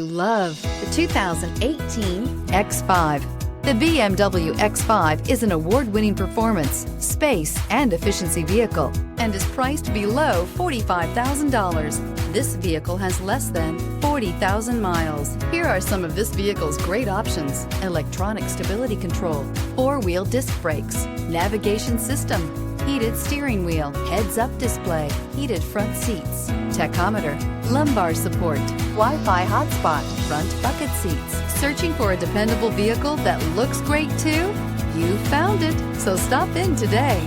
Love the 2018 X5. The BMW X5 is an award-winning performance, space, and efficiency vehicle and is priced below $45,000. This vehicle has less than 40,000 miles. Here are some of this vehicle's great options: electronic stability control, four-wheel disc brakes, navigation system, heated steering wheel, heads-up display, heated front seats, tachometer, lumbar support, Wi-Fi hotspot, front bucket seats. Searching for a dependable vehicle that looks great too? You found it, so stop in today.